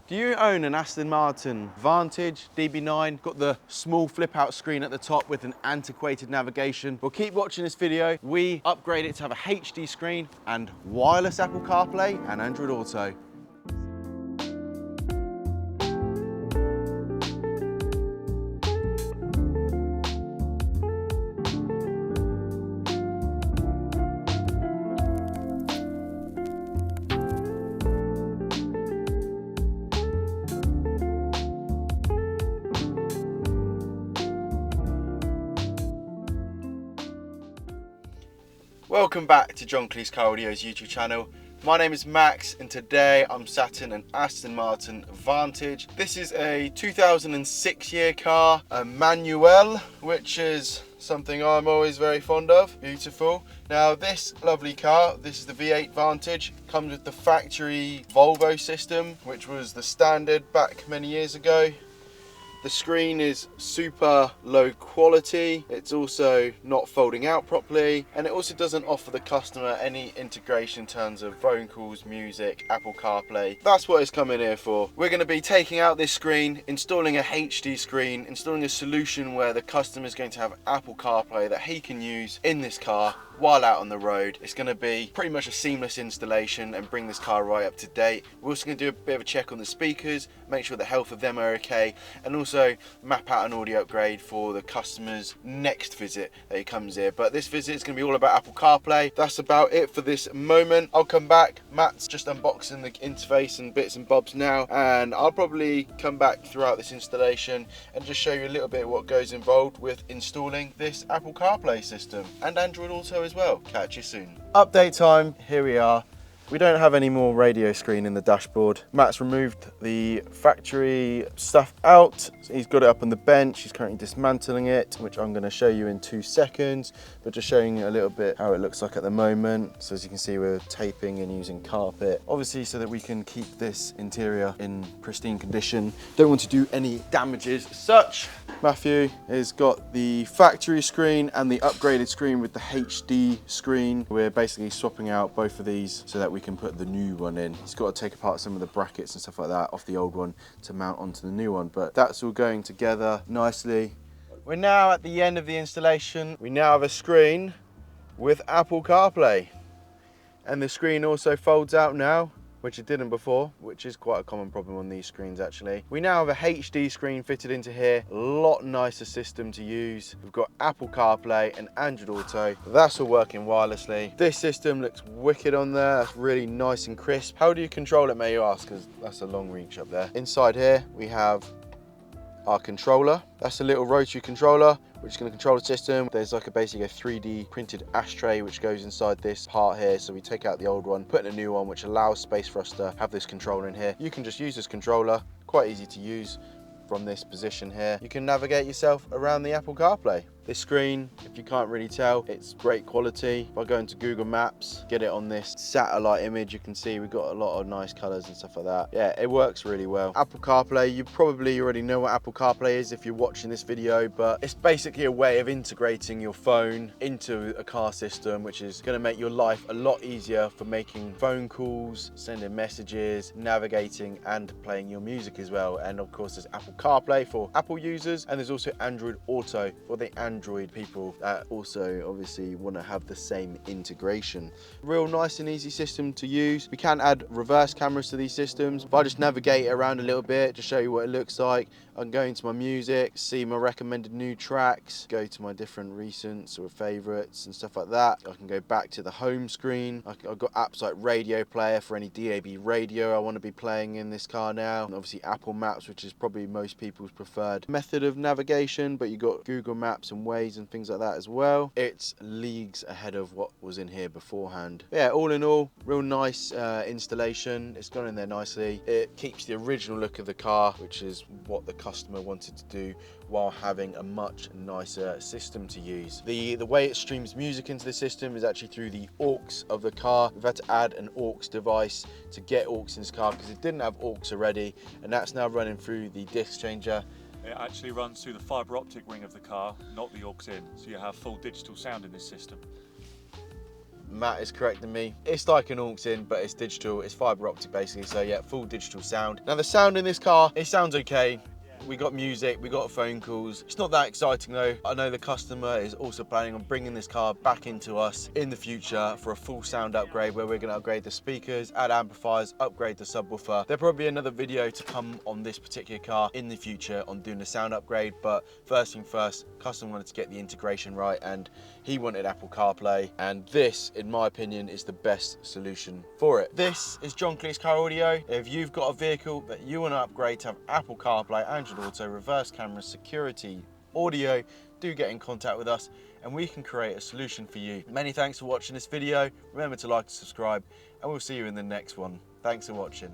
Do you own an Aston Martin Vantage DB9? Got the small flip out screen at the top with an antiquated navigation. Well, keep watching this video. We upgrade it to have a HD screen and wireless Apple CarPlay and Android Auto. Welcome back to John Kleis Car Audio's YouTube channel. My name is Max and today I'm sat in an Aston Martin Vantage. This is a 2006 year car, a manual, which is something I'm always very fond of. Beautiful. Now this lovely car, this is the V8 Vantage, comes with the factory Volvo system, which was the standard back many years ago. The screen is super low quality. It's also not folding out properly, and it also doesn't offer the customer any integration in terms of phone calls, music, Apple CarPlay. That's what it's coming here for. We're going to be taking out this screen, installing a HD screen, installing a solution where the customer is going to have Apple CarPlay that he can use in this car while out on the road. It's going to be pretty much a seamless installation and bring this car right up to date. We're also going to do a bit of a check on the speakers, make sure the health of them are okay, and also map out an audio upgrade for the customer's next visit that he comes here. But this visit is going to be all about Apple CarPlay. That's about it for this moment. I'll come back. Matt's just unboxing the interface and bits and bobs now, and I'll probably come back throughout this installation and just show you a little bit of what goes involved with installing this Apple CarPlay system and Android Auto as well. Catch you soon. Update time, here we are. We don't have any more radio screen in the dashboard. Matt's removed the factory stuff out. He's got it up on the bench. He's currently dismantling it, which I'm going to show you in 2 seconds, but just showing you a little bit how it looks like at the moment. So as you can see, we're taping and using carpet, obviously so that we can keep this interior in pristine condition. Don't want to do any damages as such. Matthew has got the factory screen and the upgraded screen with the HD screen. We're basically swapping out both of these so that we can put the new one in. He's got to take apart some of the brackets and stuff like that off the old one to mount onto the new one, but that's all going together nicely. We're now at the end of the installation. We now have a screen with Apple CarPlay, and the screen also folds out now, which it didn't before, which is quite a common problem on these screens actually. We now have a HD screen fitted into here, a lot nicer system to use. We've got Apple CarPlay and Android Auto. That's all working wirelessly. This system looks wicked on there. That's really nice and crisp. How do you control it, may you ask, because that's a long reach up there. Inside here, we have our controller. That's a little rotary controller which is going to control the system. There's like basically a 3D printed ashtray which goes inside this part here, so we take out the old one, put in a new one, which allows space for us to have this controller in here. You can just use this controller, quite easy to use from this position here. You can navigate yourself around the Apple CarPlay. This screen, if you can't really tell, it's great quality. If I go into Google Maps, get it on this satellite image, you can see we've got a lot of nice colors and stuff like that. Yeah, it works really well. Apple CarPlay, you probably already know what Apple CarPlay is if you're watching this video, but it's basically a way of integrating your phone into a car system, which is going to make your life a lot easier for making phone calls, sending messages, navigating, and playing your music as well. And of course, there's Apple CarPlay for Apple users, and there's also Android Auto for the Android people that also obviously want to have the same integration. Real nice and easy system to use. We can add reverse cameras to these systems. If I just navigate around a little bit to show you what it looks like, I can go into my music, see my recommended new tracks, go to my different recents or favorites and stuff like that. I can go back to the home screen. I've got apps like Radio Player for any DAB radio I want to be playing in this car now. And obviously Apple Maps, which is probably most people's preferred method of navigation, but you've got Google Maps and Waze and things like that as well. It's leagues ahead of what was in here beforehand. Yeah, all in all, real nice installation. It's gone in there nicely. It keeps the original look of the car, which is what the customer wanted to do, while having a much nicer system to use. The way it streams music into the system is actually through the aux of the car. We've had to add an aux device to get aux in this car because it didn't have aux already, and that's now running through the disc changer. It actually runs through the fibre optic wing of the car, not the aux in, so you have full digital sound in this system. Matt is correcting me. It's like an aux-in, but it's digital. It's fiber optic basically. So yeah, full digital sound. Now the sound in this car, it sounds okay. We got music, we got phone calls. It's not that exciting though. I know the customer is also planning on bringing this car back into us in the future for a full sound upgrade, where we're going to upgrade the speakers, add amplifiers, upgrade the subwoofer. There'll probably be another video to come on this particular car in the future on doing the sound upgrade, but first thing first, customer wanted to get the integration right and he wanted Apple CarPlay, and this, in my opinion, is the best solution for it. This is John Kleis Car Audio. If you've got a vehicle that you want to upgrade to have Apple CarPlay, Android Auto, reverse camera, security, audio, do get in contact with us and we can create a solution for you. Many thanks for watching this video. Remember to like and subscribe, and we'll see you in the next one. Thanks for watching.